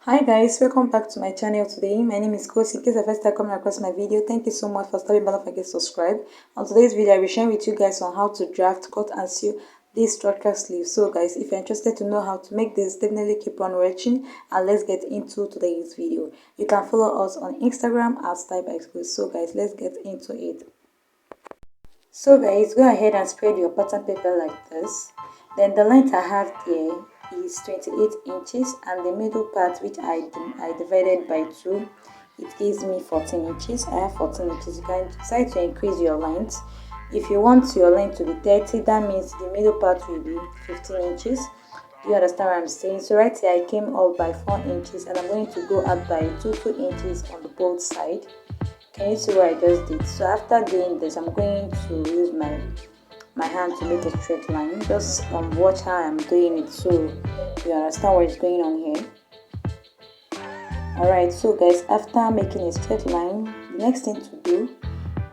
Hi guys, welcome back to my channel today. My name is Kosi. In case the first time coming across my video, thank you so much for stopping by. Don't forget to subscribe. On today's video, I'll be sharing with you guys on how to draft, cut and sew this structure sleeve. So guys, if you're interested to know how to make this, definitely keep on watching and let's get into today's video. You can follow us on Instagram at StyleByKosi. So guys, let's get into it. So guys, go ahead and spread your pattern paper like this. Then the length I have here is 28 inches and the middle part, which I divided by 2, it gives me 14 inches. I have 14 inches. You can decide to increase your length. If you want your length to be 30, that means the middle part will be 15 inches. Do you understand what I'm saying? So right here I came up by 4 inches and I'm going to go up by 2 inches on the both side. Can you see what I just did? So after doing this, I'm going to use my hand to make a straight line. Just watch how I'm doing it so you understand what is going on here. Alright, so guys, after making a straight line, the next thing to do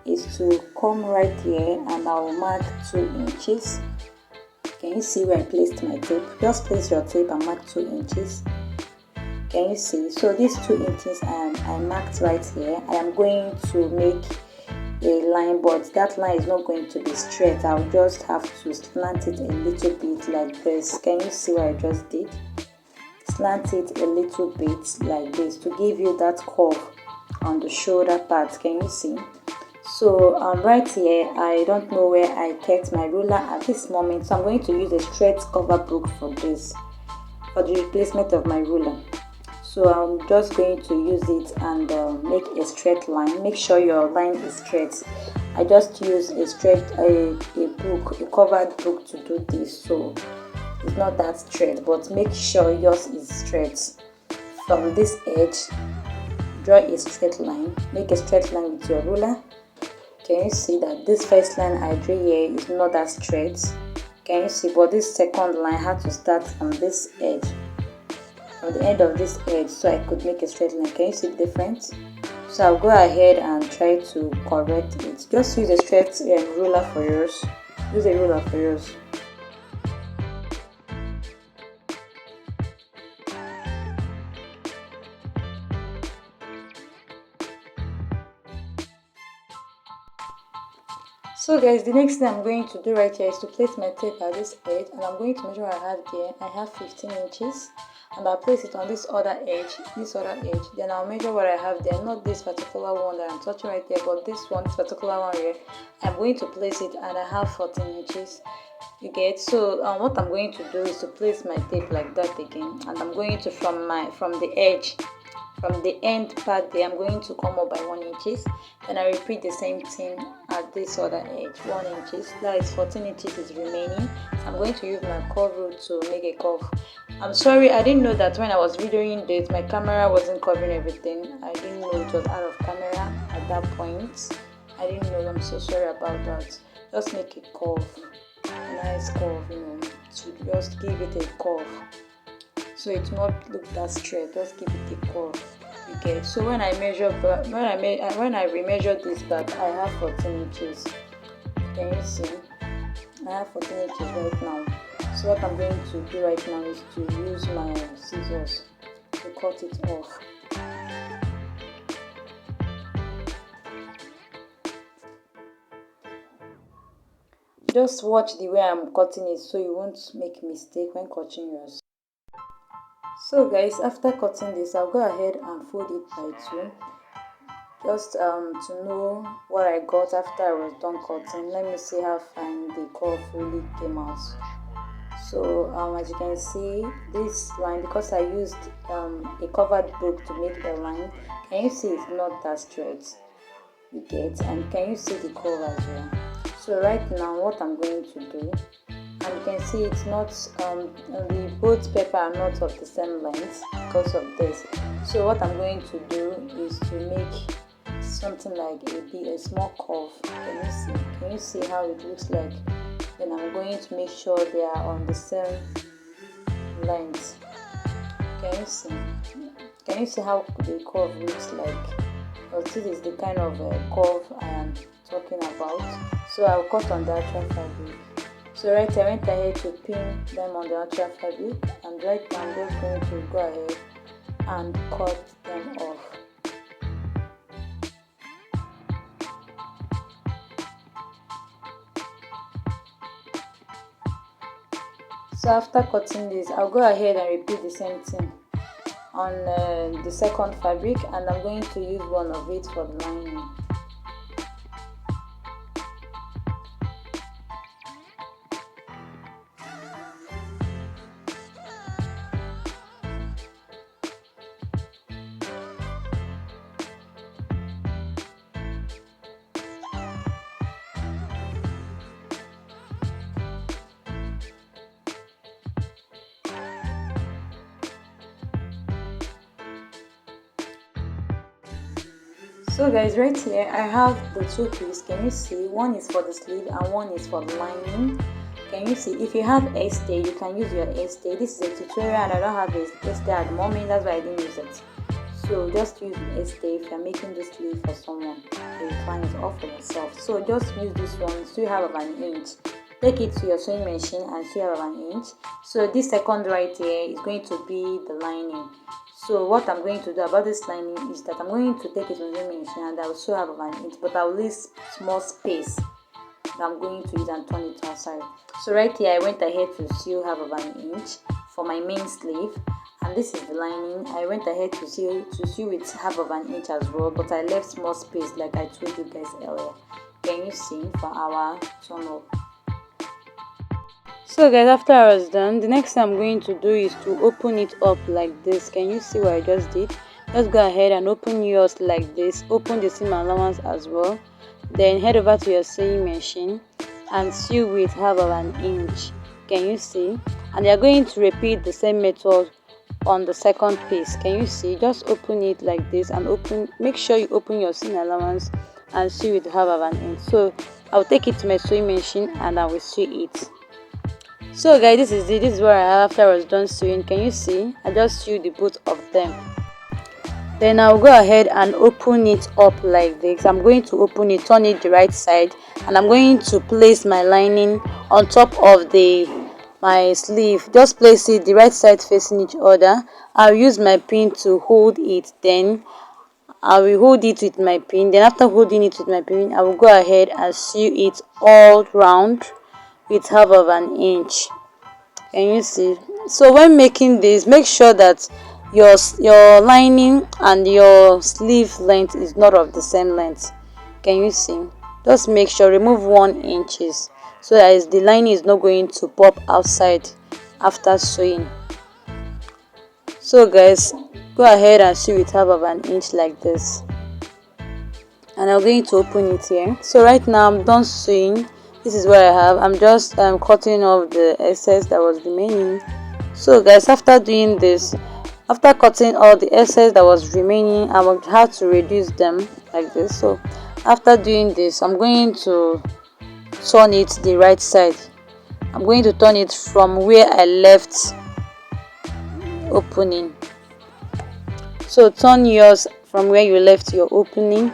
is to come right here and I'll mark 2 inches. Can you see where I placed my tape? Just place your tape and mark 2 inches. Can you see? So these 2 inches I marked right here. I am going to make a line, but that line is not going to be straight. I'll just have to slant it a little bit like this. Can you see what I just did? Slant it a little bit like this to give you that curve on the shoulder part. Can you see? So right here, I don't know where I kept my ruler at this moment, so I'm going to use a straight cover book for this, for the replacement of my ruler. So I'm just going to use it and make a straight line. Make sure your line is straight. I just use a book, a covered book to do this, so it's not that straight, but make sure yours is straight. From this edge, draw a straight line. Make a straight line with your ruler. Can you see that this first line I drew here is not that straight? Can you see? But this second line had to start from this edge, from the end of this edge, so I could make a straight line. Can you see the difference? So I'll go ahead and try to correct it. Just use a straight ruler for yours. Use a ruler for yours. So guys, the next thing I'm going to do right here is to place my tape at this edge, and I'm going to measure what I have there. I have 15 inches. And I'll place it on this other edge, then I'll measure what I have there, not this particular one that I'm touching right there, but this particular one here. I'm going to place it and I have 14 inches. You get? So what I'm going to do is to place my tape like that again, and I'm going to from the edge, from the end part there, I'm going to come up by 1 inches. Then I repeat the same thing at this other edge, 1 inches. That is 14 inches is remaining. So I'm going to use my curve rule to make a curve. I'm sorry, I didn't know that when I was videoing this, my camera wasn't covering everything. I didn't know it was out of camera at that point. I didn't know. I'm so sorry about that. Just make a curve, a nice curve, to just give it a curve, so it not look that straight. Just give it a curve. Okay. So when I measure, when I remeasure this back, I have 14 inches. Can you see? I have 14 inches right now. So what I'm going to do right now is to use my scissors to cut it off. Just watch the way I'm cutting it so you won't make mistake when cutting yours. So guys, after cutting this, I'll go ahead and fold it by 2. Just to know what I got after I was done cutting. Let me see how fine the curve really came out. So as you can see, this line, because I used a covered book to make the line, can you see it's not that straight? You get? And can you see the curve as well? So right now what I'm going to do, and you can see it's not the both paper are not of the same length because of this. So what I'm going to do is to make something like a small curve. Can you see how it looks like? Then I'm going to make sure they are on the same length. Can you see? Can you see how the curve looks like? Well, this is the kind of curve I am talking about. So I'll cut on the actual fabric. So right here, I went ahead to pin them on the actual fabric, and right now I'm just going to go ahead and cut them off. So after cutting this, I'll go ahead and repeat the same thing on the second fabric, and I'm going to use one of it for the lining. So guys, right here I have the two pieces. Can you see? One is for the sleeve and one is for the lining. Can you see? If you have stay, you can use your stay. This is a tutorial and I don't have a stay at the moment, that's why I didn't use it. So just use stay if you're making the sleeve for someone, for your client or for yourself. So just use this one so you have about an inch. Take it to your sewing machine and sew about an inch. So this second right here is going to be the lining. So what I'm going to do about this lining is that I'm going to take it to the sewing machine and I will sew about an inch, but I will leave small space that I'm going to use and turn it outside. So right here I went ahead to sew half of an inch for my main sleeve, and this is the lining. I went ahead to sew it half of an inch as well, but I left small space like I told you guys earlier. Can you see for our turn up? So guys, after I was done, the next thing I'm going to do is to open it up like this. Can you see what I just did? Just go ahead and open yours like this. Open the seam allowance as well. Then head over to your sewing machine and sew with half of an inch. Can you see? And you're going to repeat the same method on the second piece. Can you see? Just open it like this and make sure you open your seam allowance and sew with half of an inch. So I'll take it to my sewing machine and I will sew it. So guys, this is what I have after I was done sewing. Can you see? I just sewed the both of them. Then I'll go ahead and open it up like this. I'm going to open it, turn it the right side, and I'm going to place my lining on top of my sleeve. Just place it the right side facing each other. I'll use my pin to hold it. Then I will hold it with my pin. Then after holding it with my pin, I will go ahead and sew it all round with half of an inch. Can you see? So when making this, make sure that your lining and your sleeve length is not of the same length. Can you see? Just make sure, remove 1 inch so that the lining is not going to pop outside after sewing. So guys, go ahead and sew with half of an inch like this, and I'm going to open it here. So right now I'm done sewing. This is what I have. I'm just cutting off the excess that was remaining. So guys, after doing this, after cutting all the excess that was remaining, I will have to reduce them like this. So after doing this, I'm going to turn it the right side. I'm going to turn it from where I left opening. So turn yours from where you left your opening.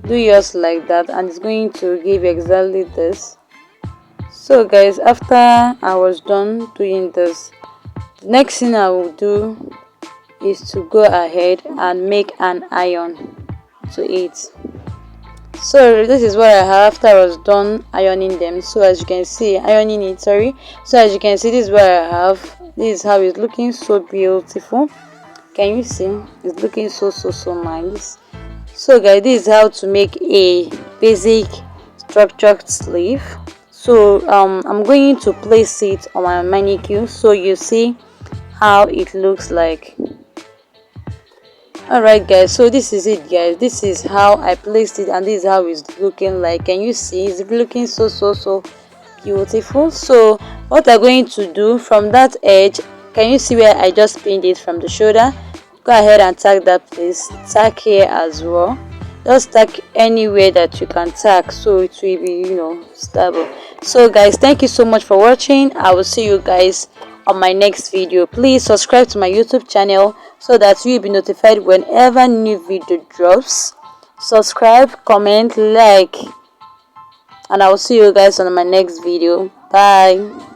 Do yours like that, and it's going to give exactly this. So guys, after I was done doing this, the next thing I will do is to go ahead and make an iron to it. So this is what I have after I was done ironing them. So as you can see, so as you can see, this is what I have. This is how it's looking, so beautiful. Can you see? It's looking so nice. So guys, this is how to make a basic structured sleeve. So I'm going to place it on my mannequin so you see how it looks like. Alright guys, so this is it guys. This is how I placed it and this is how it's looking like. Can you see? It's looking so beautiful. So what I'm going to do from that edge, can you see where I just pinned it from the shoulder? Go ahead and tag that place. Tag here as well. Just tag anywhere that you can tag so it will be stable. So guys, thank you so much for watching. I will see you guys on my next video. Please subscribe to my YouTube channel so that you will be notified whenever new video drops. Subscribe, comment, like, and I will see you guys on my next video. Bye.